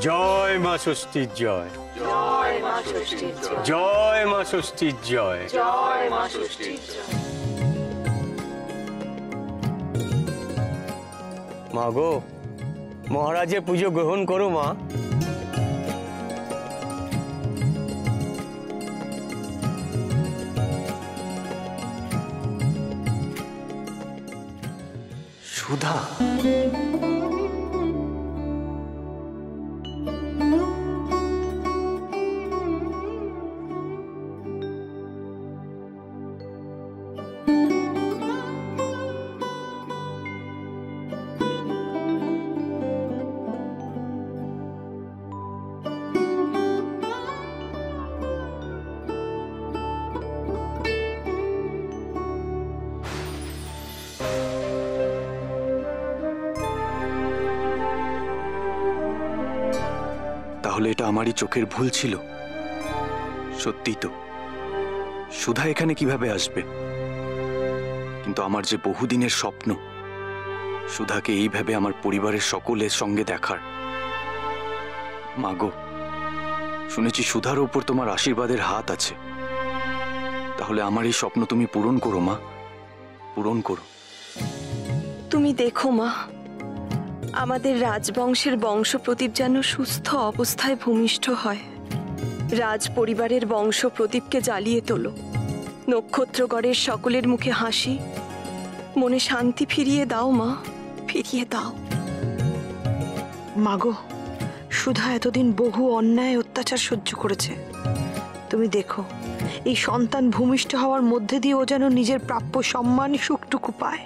জয় মা ষষ্ঠীর জয়, জয় মা ষষ্ঠীর জয়, জয় মা ষষ্ঠীর জয়, জয় মা ষষ্ঠীর জয়। মা গো, মহারাজের পুজো গ্রহণ করো মা। সুধা, তাহলে এটা আমারই চোখের ভুল ছিল। সত্যি তো, সুধা এখানে কিভাবে আসবে? কিন্তু আমার যে বহুদিনের স্বপ্ন, সুধাকে এইভাবে আমার পরিবারের সকলের সঙ্গে দেখার। মাগো, শুনেছি সুধার উপর তোমার আশীর্বাদের হাত আছে। তাহলে আমার এই স্বপ্ন তুমি পূরণ করো মা, পূরণ করো। তুমি দেখো মা, আমাদের রাজবংশের বংশ প্রদীপ যেন সুস্থ অবস্থায় ভূমিষ্ঠ হয়। রাজ পরিবারের বংশ প্রদীপকে জ্বালিয়ে তোলো। নক্ষত্রগড়ের সকলের মুখে হাসি, মনে শান্তি ফিরিয়ে দাও মা, ফিরিয়ে দাও। মাগো, সুধা এতদিন বহু অন্যায় অত্যাচার সহ্য করেছে। তুমি দেখো, এই সন্তান ভূমিষ্ঠ হওয়ার মধ্যে দিয়ে ও যেন নিজের প্রাপ্য সম্মান সুখটুকু পায়।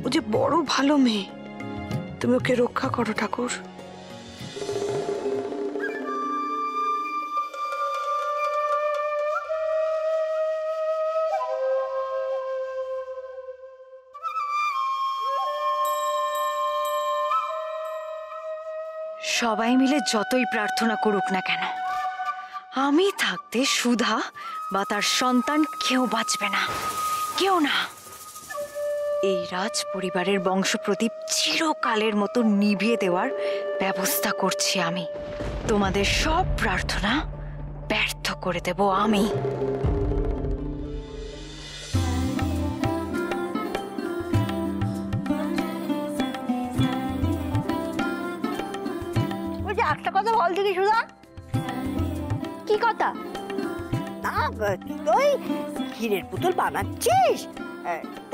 ও যে বড় ভালো মেয়ে, তুমি ওকে রক্ষা করো ঠাকুর। সবাই মিলে যতই প্রার্থনা করুক না কেন, আমি থাকতে সুধা বা তার সন্তান কেউ বাঁচবে না, কেউ না। এই রাজ পরিবারের বংশ প্রদীপ চিরকালের মতো নিভিয়ে দেওয়ার ব্যবস্থা করছি আমি। তোমাদের সব প্রার্থনা ব্যর্থ করে দেব আমি। একটা কথা বল দেখি সুধা। কি কথা? না, তুই ক্ষীরের পুতুল বানাচ্ছিস,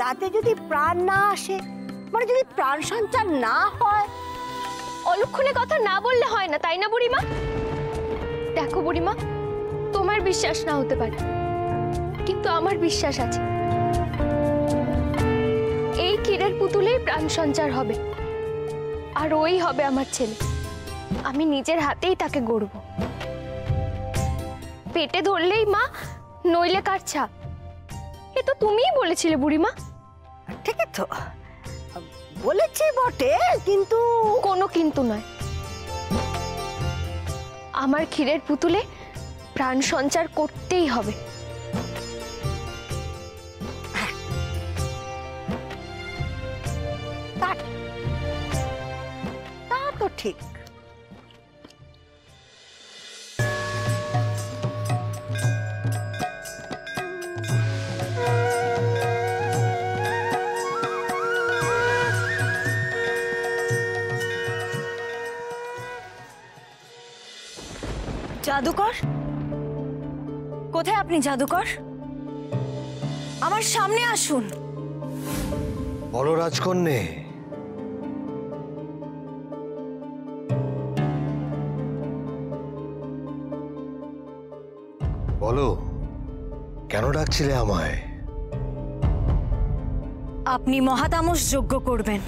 তাতে যদি প্রাণ না আসে, মানে যদি প্রাণ সঞ্চার না হয়। অলক্ষণে কথা না বললে হয় না, তাই না বুড়িমা? দেখো বুড়িমা, তোমার বিশ্বাস না হতে পারে, কিন্তু আমার বিশ্বাস আছে। এই ক্ষীরের পুতুলেই প্রাণ সঞ্চার হবে, আর ওই হবে আমার ছেলে। আমি নিজের হাতেই তাকে গড়ব। পেটে ধরলেই মা, নইলে কার ছাপ। এ তো তুমিই বলেছিলে বুড়িমা। ঠিক তো বলেছি বটে, কিন্তু কোনো কিন্তু নয়। আমার ক্ষীরের পুতুলে প্রাণ সঞ্চার করতেই হবে। তা তো ঠিক। জাদুকর কোথায়? আপনি জাদুকর, আমার সামনে আসুন। বলো রাজকন্যে। বলো, কেন ডাকছিলে আমায়? আপনি মহাতামস যজ্ঞ করবেন।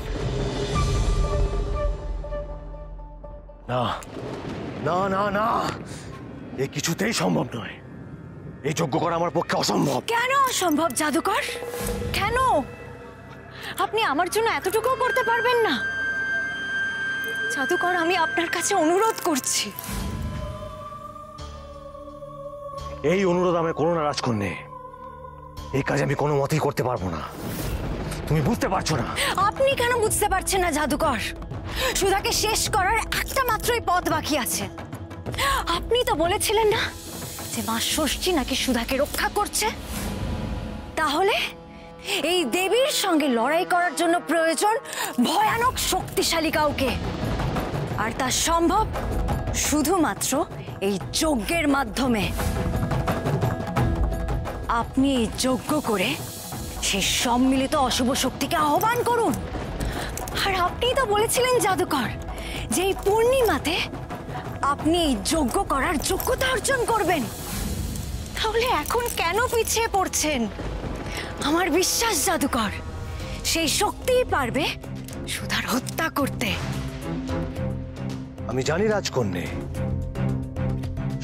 না না না না, এ কিছুতেই সম্ভব নয়। এই যজ্ঞ করা আমার পক্ষে অসম্ভব। কেন অসম্ভব জাদুকর? কেন? আপনি আমার জন্য এতটুকু করতে পারবেন না? জাদুকর, আমি আপনার কাছে অনুরোধ করছি। এই অনুরোধ আমি করো না রাজকন্যে। এই কাজ আমি কোনো মতেই করতে পারবো না। তুমি বুঝতে পারছো না। আপনি কেন বুঝতে পারছেন না জাদুকর? সুধাকে শেষ করার একটা মাত্রই পথ বাকি আছে। আপনি তো বলেছিলেন না যে মা ষষ্ঠী নাকি সুধাকে রক্ষা করছে? তাহলে এই দেবীর সঙ্গে লড়াই করার জন্য প্রয়োজন ভয়ানক শক্তিশালী কাউকে, আর তা সম্ভব শুধুমাত্র এই যজ্ঞের মাধ্যমে। আপনি এই যজ্ঞ করে সেই সম্মিলিত অশুভ শক্তিকে আহ্বান করুন। আর আপনি তো বলেছিলেন জাদুকর যে এই পূর্ণিমাতে আপনি এই যজ্ঞ করার যোগ্যতা অর্জন করবেন। তাহলে এখন কেন পিছিয়ে পড়ছেন? আমার বিশ্বাস জাদুকর সেই শক্তিই পারবে সুধার হত্যা করতে। আমি জানি রাজকন্যে,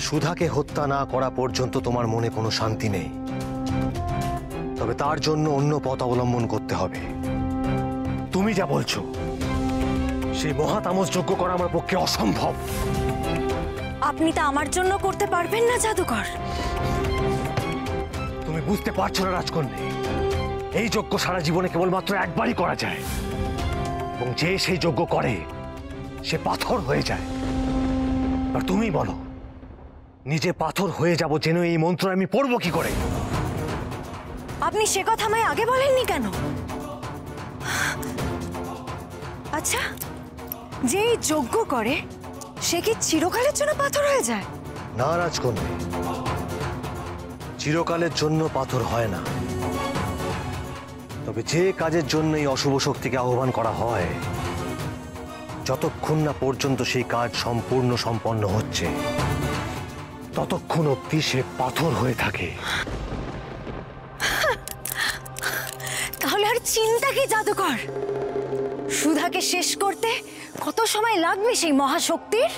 সুধাকে হত্যা না করা পর্যন্ত তোমার মনে কোনো শান্তি নেই। তবে তার জন্য অন্য পথ অবলম্বন করতে হবে। তুমি যা বলছো সেই মহাতামস যজ্ঞ করা আমার পক্ষে অসম্ভব। আপনি তা আমার জন্য করতে পারবেন না জাদুকর? তুমি বুঝতে পারছো না রাজকন্যে, এই যজ্ঞ সারা জীবনে কেবলমাত্র একবারই করা যায়, এবং যে সেই যজ্ঞ করে সে পাথর হয়ে যায়। আর তুমি বলো, নিজে পাথর হয়ে যাব যেন এই মন্ত্র আমি পড়বো কি করে? আপনি সে কথা আমায় আগে বলেননি কেন? আচ্ছা, যে এই যজ্ঞ করে সে কি চিরকালের জন্য পাথর হয়ে যায়? না রাজকন্যা, চিরকালের জন্য পাথর হয় না। তবে যে কাজের জন্য এই অশুভ শক্তিকে আহ্বান করা হয়, যতক্ষণ না পর্যন্ত সেই কাজ সম্পূর্ণ সম্পন্ন হচ্ছে ততক্ষণ অবধি সে পাথর হয়ে থাকে। তাহলে আর চিন্তা কি জাদুকর? সুধাকে শেষ করতে কত সময় লাগবে সেই মহাশক্তির?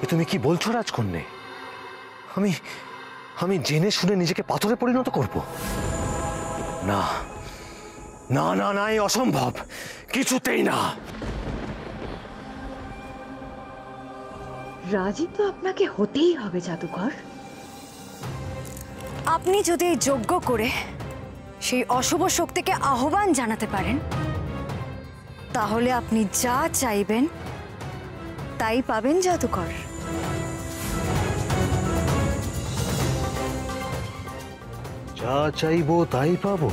এ তুমি কি বলছো রাজকন্যা? আমি আমি জেনে শুনে নিজেকে পাথরে পরিণত করব? না না না না, এ অসম্ভব, কিছুতেই না। রাজি তো আপনাকে হতেই হবে জাদুকর। আপনি যদি এই যজ্ঞ করে সেই অশুভ শক্তিকে আহ্বান জানাতে পারেন, তাহলে আপনি যা চাইবেন তাই পাবেন জাদুকর। যা চাইবো তাই পাবো?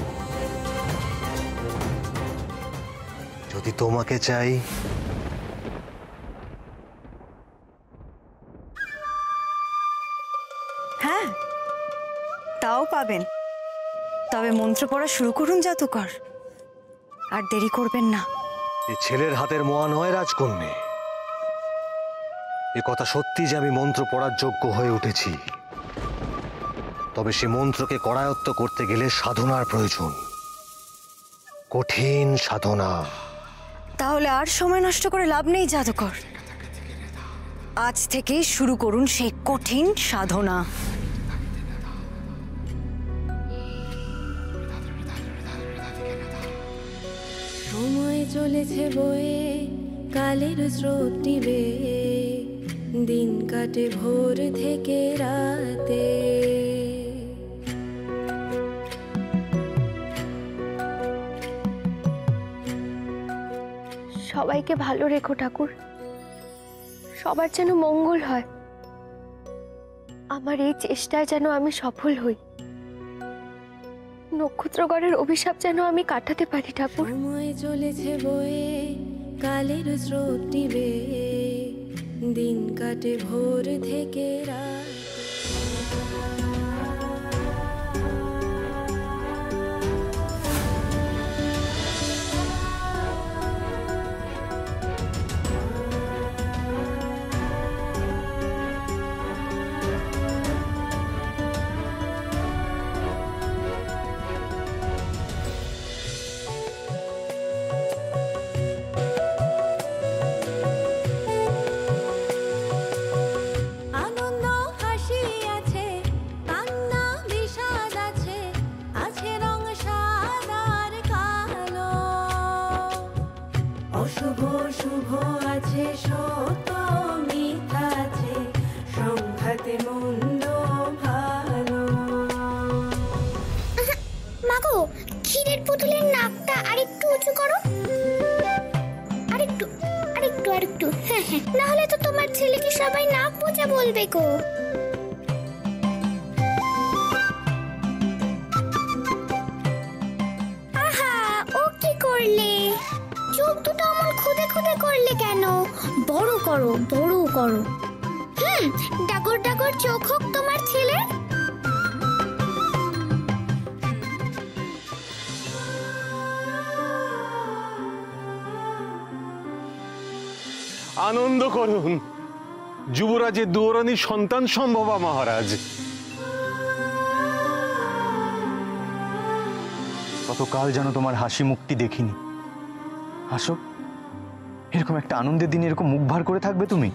যদি তোমাকে চাই, হ্যাঁ, তাও পাবেন। তবে মন্ত্র পড়া শুরু করুন জাদুকর, আর দেরি করবেন না। এ ছেলের হাতের মোয়া নয় রাজকন্যা। এ কথা সত্যি যে আমি মন্ত্র পড়ার যোগ্য হয়ে উঠেছি, তবে সে মন্ত্রকে করায়ত্ত করতে গেলে সাধনার প্রয়োজন, কঠিন সাধনা। তাহলে আর সময় নষ্ট করে লাভ নেই জাদুকর। আজ থেকেই শুরু করুন সেই কঠিন সাধনা। সময় চলেছে বয়ে, কালের স্রোত নিবে, দিন কাটে ভোর থেকে রাতে। সবাইকে ভালো রেখো ঠাকুর, সবার যেন মঙ্গল হয়। আমার এই চেষ্টায় যেন আমি সফল হই, নক্ষত্রগড়ের অভিশাপ যেন আমি কাটাতে পারি ঠাকুর। সময় চলেছে বয়ে, কালের স্রোত নিবে, দিন কাটে ভোর থেকে রাত। আনন্দ হাসি আছে সবাই নাক বুঝে বলবে গো। আহা, ও কি করলে? চোখ দুটো অমন খুদে খুদে করলে কেন? বড় করো, বড় করো। ডাগর ডাগর চোখ হোক তোমার ছেলে। আনন্দ করুন, যুবরাজের দুয়ারানির সন্তান সম্ভবা মহারাজ। কতকাল যেন তোমার হাসি মুখটি দেখিনি। হাসো, এরকম একটা আনন্দের দিনে এরকম মুখ ভার করে থাকবে তুমি?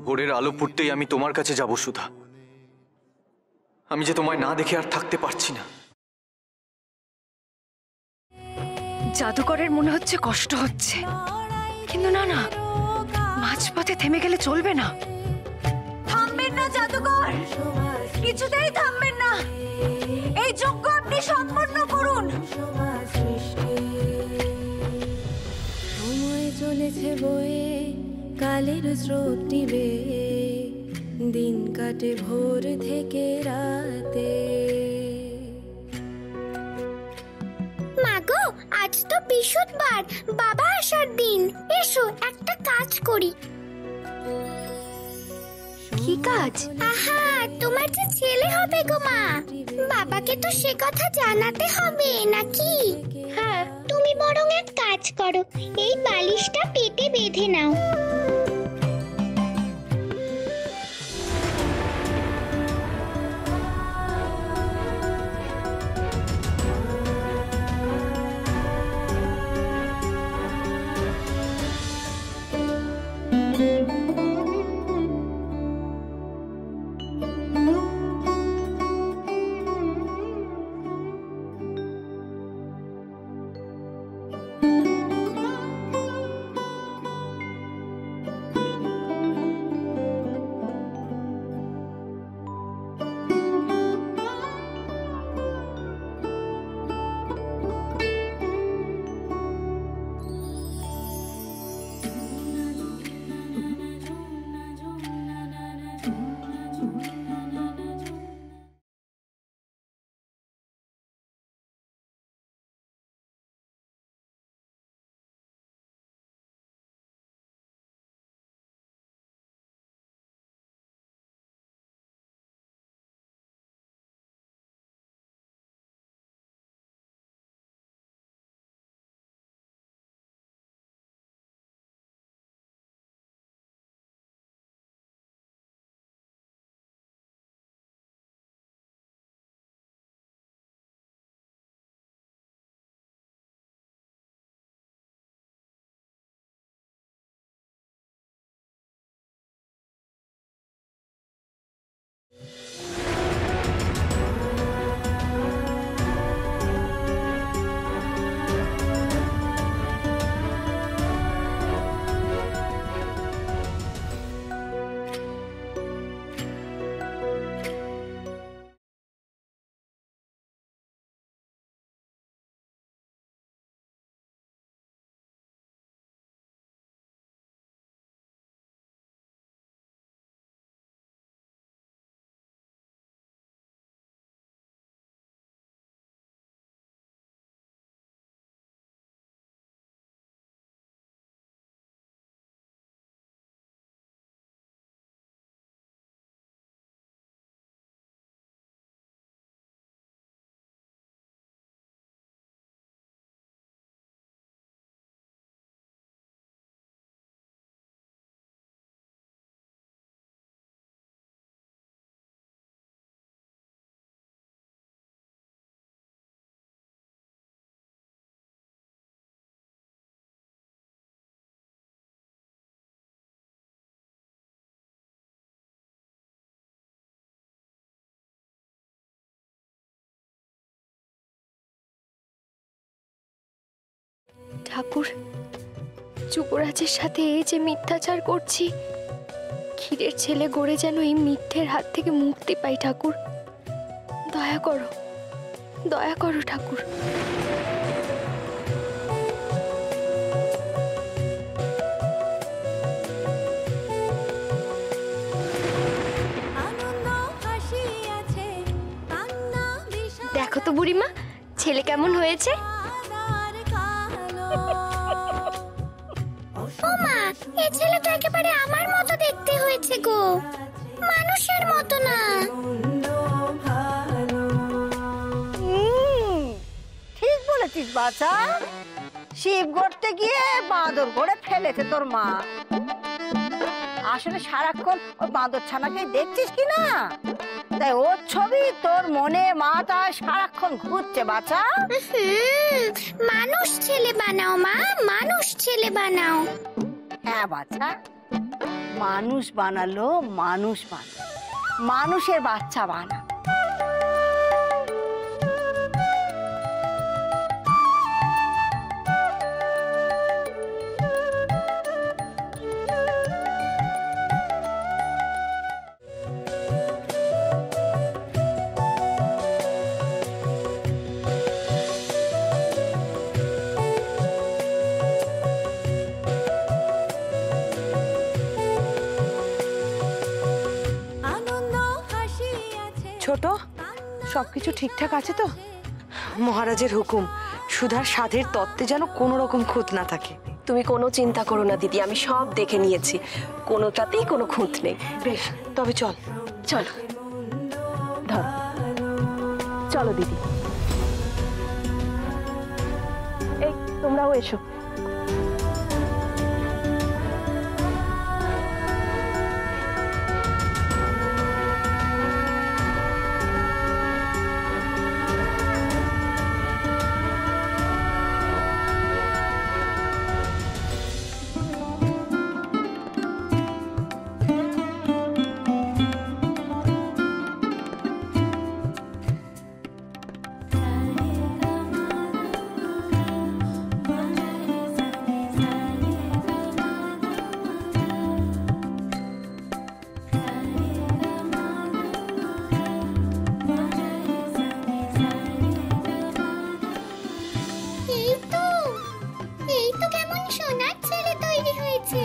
ভোরের আলো ফুটতেই আমি তোমার কাছে যাব সুধা। আমি যে তোমায় না দেখে আর থাকতে পারছি না। জাদুকরের মনে হচ্ছে কষ্ট হচ্ছে, কিন্তু না না, মাঝপথে থেমে গেলে চলবে না। থামবেন না জাদুকর, কিছুতেই থামবেন না। এই যজ্ঞ আপনি সম্পন্ন করুন। সময় চলেছে বয়ে, কালের স্রোত নিবে, দিন কাটে ভোর থেকে রাতে। মাগো, আজ তো বৃহস্পতিবার, বাবা আসার দিন। এসো একটা কাজ করি। কি কাজ? আহা, তোমার যে ছেলে হবে গো মা, বাবাকে তো সে কথা জানাতে হবে নাকি? হ্যাঁ। তুমি বরং এক কাজ করো, এই বালিশটা পেটে বেঁধে নাও। ঠাকুর, যুবরাজের সাথে এই যে মিথ্যাচার করছি, ক্ষীরের ছেলে গড়ে যেন এই মিথ্যের হাত থেকে মুক্তি পাই ঠাকুর। দয়া করো, দয়া করো ঠাকুর। দেখো তো বুড়িমা, ছেলে কেমন হয়েছে? ওমা, এই ছেলেটা একেবারে আমার মতো দেখতে হয়েছে গো, মানুষের মতো না। ঠিক বলেছিস বাছা, শিব গড়তে গিয়ে বাঁদর গড়ে ফেলেছে তোর মা। আসলে সারাক্ষণ ওই বাঁদর ছানাকে দেখছিস কি না, তাই ওর ছবি তোর মনে মাথায় সারাক্ষণ ঘুরছে বাছা। মানুষ ছেলে বানাও মা, মানুষ ছেলে বানাও। হ্যাঁ বাছা, মানুষ বানালো, মানুষ বানালো, মানুষের বাচ্চা বানা। ছোট, সবকিছু ঠিকঠাক আছে তো? মহারাজের হুকুম, সুধার সাধের তত্ত্বে যেন কোনো রকম খুঁত না থাকে। তুমি কোনো চিন্তা করো না দিদি, আমি সব দেখে নিয়েছি, কোনোটাতেই কোনো খুঁত নেই। বেশ, তবে চল। চলো, ধরো, চলো দিদি। এই তোমরাও এসো। এই তো কেমন সোনার ছেলে তৈরি হয়েছে।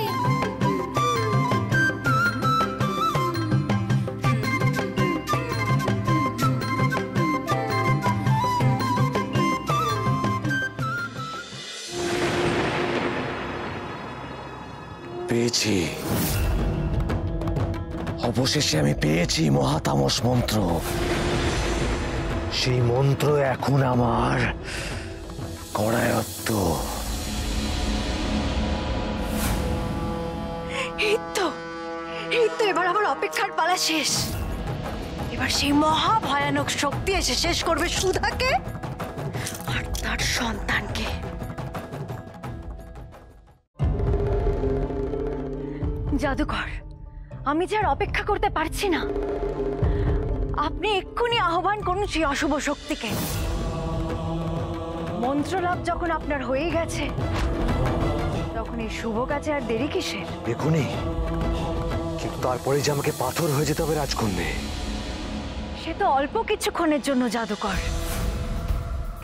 পেয়েছি, অবশেষে আমি পেয়েছি মহাতামস মন্ত্র। সেই মন্ত্র এখন আমার করায়ত্ত। এই তো এবার আমার অপেক্ষার পালা শেষ। এবার সেই মহা ভয়ানক শক্তি এসে শেষ করবে সুধাকে আর তার সন্তানকে। জাদুকর, আমি যে আর অপেক্ষা করতে পারছি না। আপনি এক্ষুনি আহ্বান করুন সেই অশুভ শক্তিকে। মন্ত্রলাভ যখন আপনার হয়ে গেছে, তখন এই শুভ কাজে আর দেরি কিসের? এক্ষুনি? কিন্তু তারপরে যে আমাকে পাথর হয়ে যেতে হবে রাজকন্যা। সে তো অল্প কিছুক্ষণের জন্য জাদুকর।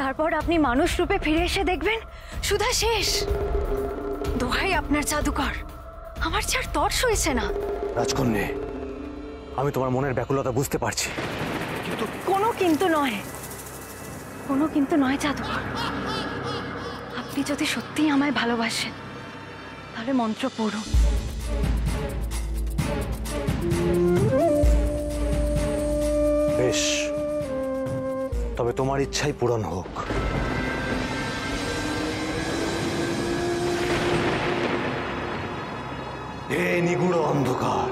তারপর আপনি মানুষ রূপে ফিরে এসে দেখবেন সুধা শেষ। দোহাই আপনার জাদুকর, আমার যে আর তর্স হয়েছে না। রাজকন্যা, আমি তোমার মনের ব্যাকুলতা বুঝতে পারছি, কিন্তু কোনো কিন্তু নয়, কোনো কিন্তু নয় জাদুকর। আপনি যদি সত্যিই আমায় ভালোবাসেন, তাহলে মন্ত্র পড়ুন। বেশ, তবে তোমার ইচ্ছাই পূরণ হোক। হে নিগুড় অন্ধকার,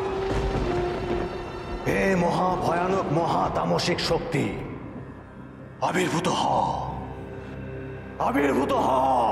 হে মহা ভয়ানক মহা তামসিক শক্তি, আবির্ভূত হও, আবির্ভূত হও।